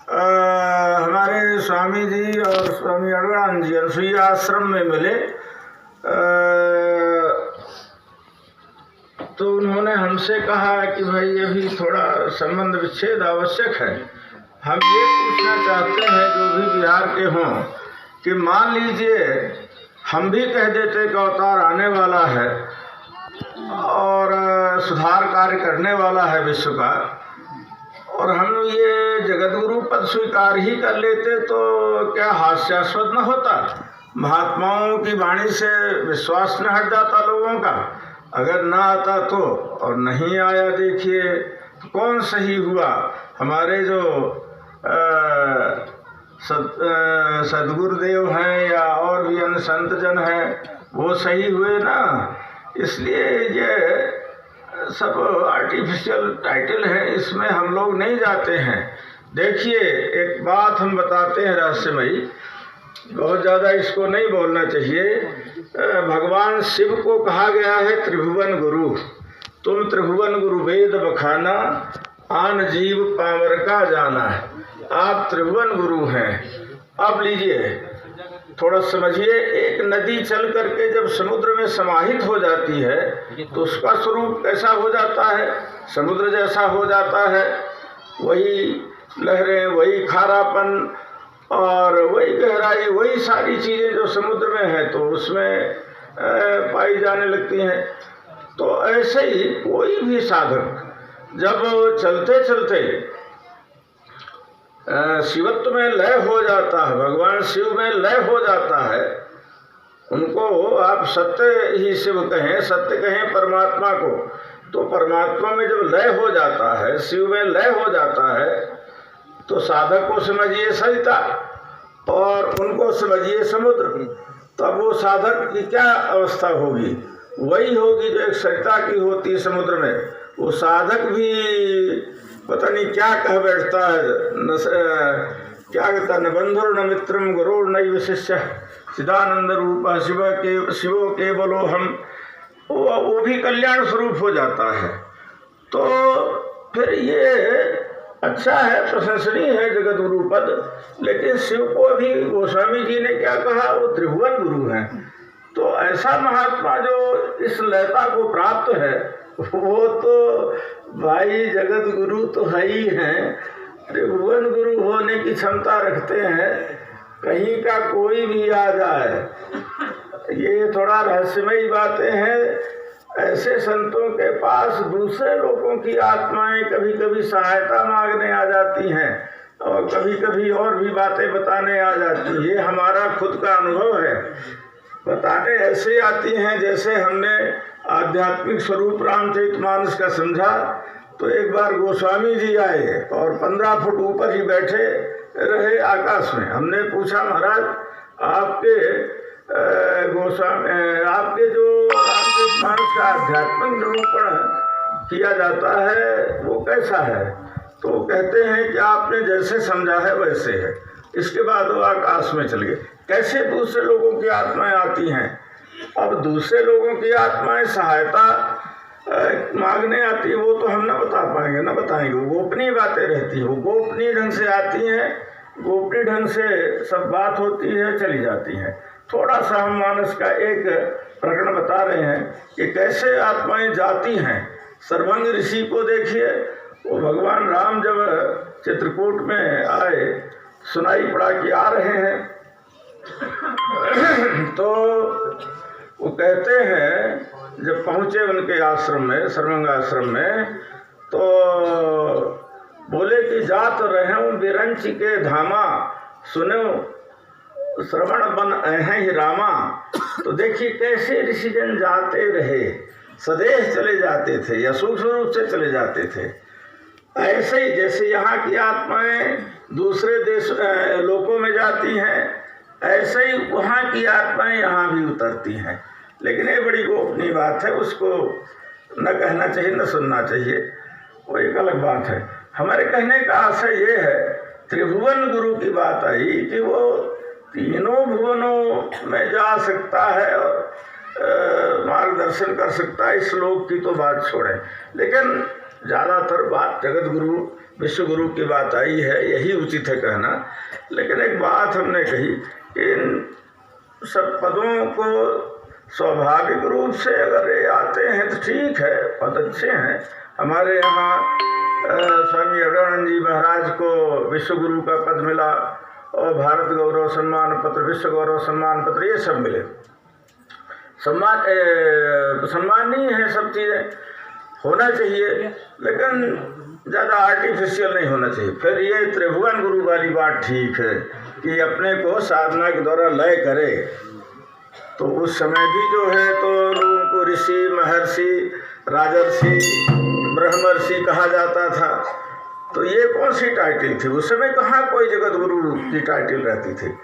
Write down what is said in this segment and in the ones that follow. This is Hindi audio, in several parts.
हमारे स्वामी जी और स्वामी अड़वान जी अनसुईया आश्रम में मिले। तो उन्होंने हमसे कहा कि भाई अभी थोड़ा संबंध विच्छेद आवश्यक है। हम ये पूछना चाहते हैं जो भी बिहार के हों कि मान लीजिए हम भी कह देते कि अवतार आने वाला है और सुधार कार्य करने वाला है विश्व का, और हम ये जगत गुरु पद स्वीकार ही कर लेते तो क्या हास्यास्पद न होता? महात्माओं की वाणी से विश्वास न हट जाता लोगों का? अगर ना आता तो, और नहीं आया देखिए तो कौन सही हुआ? हमारे जो सदगुरुदेव हैं या और भी अन्य संत जन हैं वो सही हुए ना। इसलिए ये सब आर्टिफिशियल टाइटल है, इसमें हम लोग नहीं जाते हैं। देखिए एक बात हम बताते हैं रहस्यमयी, बहुत ज़्यादा इसको नहीं बोलना चाहिए। भगवान शिव को कहा गया है त्रिभुवन गुरु। तुम त्रिभुवन गुरु वेद बखाना, आन जीव पामर का जाना है। आप त्रिभुवन गुरु हैं। अब लीजिए थोड़ा समझिए, एक नदी चल करके जब समुद्र में समाहित हो जाती है तो उसका स्वरूप कैसा हो जाता है? समुद्र जैसा हो जाता है। वही लहरें, वही खारापन और वही गहराई, वही सारी चीज़ें जो समुद्र में हैं तो उसमें पाई जाने लगती हैं। तो ऐसे ही कोई भी साधक जब चलते चलते शिवत्व में लय हो जाता है, भगवान शिव में लय हो जाता है, उनको आप सत्य ही शिव कहें, सत्य कहें परमात्मा को, तो परमात्मा में जब लय हो जाता है, शिव में लय हो जाता है, तो साधक को समझिए सरिता और उनको समझिए समुद्र। तब वो साधक की क्या अवस्था होगी? वही होगी जो एक सरिता की होती है समुद्र में। वो साधक भी पता नहीं क्या कह बैठता है, क्या कहता है, न बंधुर न मित्रम गुरुर नैव शिष्य चिदानंद रूप शिवो केवलो हम। वो भी कल्याण स्वरूप हो जाता है। तो फिर ये अच्छा है, प्रशंसनीय है जगत गुरु पद, लेकिन शिव को भी गोस्वामी जी ने क्या कहा? वो त्रिभुवन गुरु हैं। तो ऐसा महात्मा जो इस लयता को प्राप्त है वो तो भाई जगत गुरु तो है ही हैं, त्रिभुवन गुरु होने की क्षमता रखते हैं। कहीं का कोई भी आ जाए, ये थोड़ा रहस्यमयी बातें हैं। ऐसे संतों के पास दूसरे लोगों की आत्माएं कभी कभी सहायता मांगने आ जाती हैं और कभी कभी और भी बातें बताने आ जाती हैं। ये हमारा खुद का अनुभव है। बताने ऐसे आती हैं जैसे हमने आध्यात्मिक स्वरूप रामचरितमानस का समझा। तो एक बार गोस्वामी जी आए और 15 फुट ऊपर ही बैठे रहे आकाश में। हमने पूछा, महाराज आपके आपके जो रामचरितमानस का आध्यात्मिक निरूपण किया जाता है वो कैसा है? तो कहते हैं कि आपने जैसे समझा है वैसे है। इसके बाद वो आकाश में चल गए। कैसे दूसरे लोगों की आत्माएं आती हैं? अब दूसरे लोगों की आत्माएं सहायता मांगने आती है, वो तो हम न बता पाएंगे, न बताएंगे। वो गोपनीय बातें रहती है, वो गोपनीय ढंग से आती हैं, गोपनीय ढंग से सब बात होती है, चली जाती है। थोड़ा सा हम मानस का एक प्रकरण बता रहे हैं कि कैसे आत्माएं जाती हैं। सर्वंग ऋषि को देखिए, वो भगवान राम जब चित्रकूट में आए, सुनाई पड़ा कि आ रहे हैं, तो वो कहते हैं जब पहुँचे उनके आश्रम में, सर्वंग आश्रम में, तो बोले कि जात रहूं बिरंच के धामा, सुनो श्रवण बन हैं ही रामा। तो देखिए कैसे ऋषिजन जाते रहे, सदेश चले जाते थे या सूक्ष्म रूप से चले जाते थे। ऐसे ही जैसे यहाँ की आत्माएं दूसरे देश लोकों में जाती हैं, ऐसे ही वहाँ की आत्माएं यहाँ भी उतरती हैं। लेकिन ये बड़ी गोपनीय बात है, उसको न कहना चाहिए न सुनना चाहिए, वो एक अलग बात है। हमारे कहने का आशय ये है, त्रिभुवन गुरु की बात आई कि वो तीनों भुवनों में जा सकता है और मार्गदर्शन कर सकता है। इस लोक की तो बात छोड़ें, लेकिन ज़्यादातर बात जगत गुरु विश्व गुरु की बात आई है, यही उचित है कहना। लेकिन एक बात हमने कही कि इन सब पदों को स्वाभाविक रूप से अगर ये आते हैं तो ठीक है, पद अच्छे हैं। हमारे यहाँ स्वामी अगरानंद जी महाराज को विश्व गुरु का पद मिला और भारत गौरव सम्मान पत्र, विश्व गौरव सम्मान पत्र, ये सब मिले। सम्मानीय है, सब चीज़ें होना चाहिए, लेकिन ज़्यादा आर्टिफिशियल नहीं होना चाहिए। फिर ये त्रिभुवन गुरु वाली बात ठीक है कि अपने को साधना के द्वारा लय करे। तो उस समय भी जो है तो लोगों को ऋषि, महर्षि, राजर्षि, ब्रह्मर्षि कहा जाता था। तो ये कौन सी टाइटल थी? उस समय कहाँ कोई जगत गुरु की टाइटल रहती थी।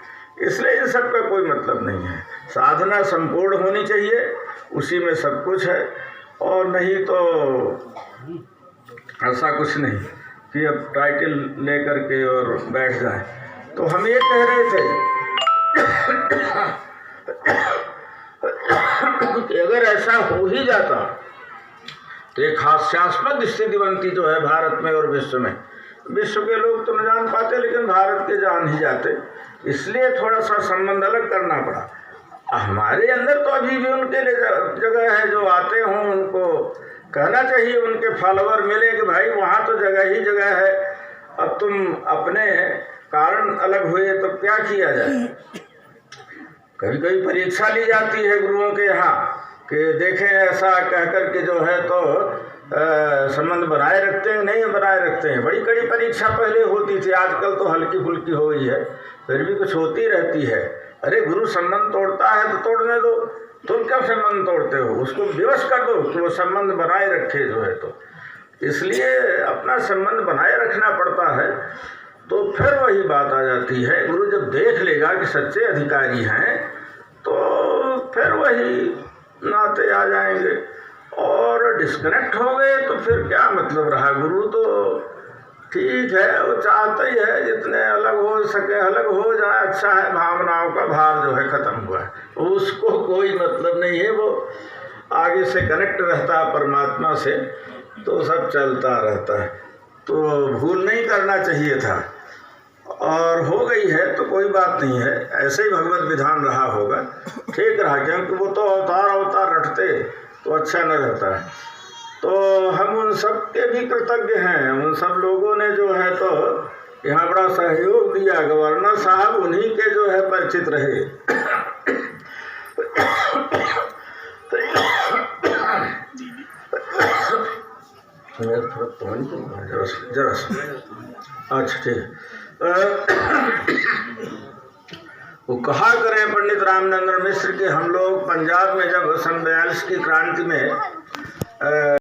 इसलिए इन सब का कोई मतलब नहीं है। साधना संपूर्ण होनी चाहिए, उसी में सब कुछ है। और नहीं तो ऐसा कुछ नहीं कि अब टाइटल ले करके और बैठ जाए। तो हम ये कह रहे थे कि अगर ऐसा हो ही जाता तो एक हास्यास्पद स्थिति बनती जो है भारत में और विश्व में। विश्व के लोग तो न जान पाते, लेकिन भारत के जान ही जाते। इसलिए थोड़ा सा संबंध अलग करना पड़ा। हमारे अंदर तो अभी भी उनके लिए जगह है, जो आते हों उनको कहना चाहिए, उनके फॉलोअर मिले कि भाई वहाँ तो जगह ही जगह है। अब तुम अपने कारण अलग हुए तो क्या किया जाए। कभी कभी परीक्षा ली जाती है गुरुओं के यहाँ कि देखें ऐसा कह कर के जो है तो संबंध बनाए रखते हैं, नहीं बनाए रखते हैं। बड़ी कड़ी परीक्षा पहले होती थी, आजकल तो हल्की फुल्की हो गई है, फिर भी कुछ होती रहती है। अरे गुरु संबंध तोड़ता है तो तोड़ने दो, तुम क्या संबंध तोड़ते हो? उसको विवश कर दो कि वो संबंध बनाए रखे जो है। तो इसलिए अपना संबंध बनाए रखना पड़ता है। तो फिर वही बात आ जाती है, गुरु जब देख लेगा कि सच्चे अधिकारी हैं तो फिर वही नाते आ जाएंगे। और डिस्कनेक्ट हो गए तो फिर क्या मतलब रहा। गुरु तो ठीक है, वो चाहता ही है जितने अलग हो सके अलग हो जाए, अच्छा है। भावनाओं का भाव जो है ख़त्म हुआ है, उसको कोई मतलब नहीं है। वो आगे से कनेक्ट रहता है परमात्मा से, तो सब चलता रहता है। तो भूल नहीं करना चाहिए था, और हो गई है तो कोई बात नहीं है। ऐसे ही भगवत विधान रहा होगा, ठीक रहा, क्योंकि वो तो अवतार रटते तो अच्छा न रहता है। तो हम उन सब के भी कृतज्ञ हैं। उन सब लोगों ने जो है तो यहाँ बड़ा सहयोग दिया। गवर्नर साहब उन्हीं के जो है परिचित रहे। जरा अच्छा ठीक। वो कहा करें पंडित रामचंद्र मिश्र के, हम लोग पंजाब में जब सन 42 की क्रांति में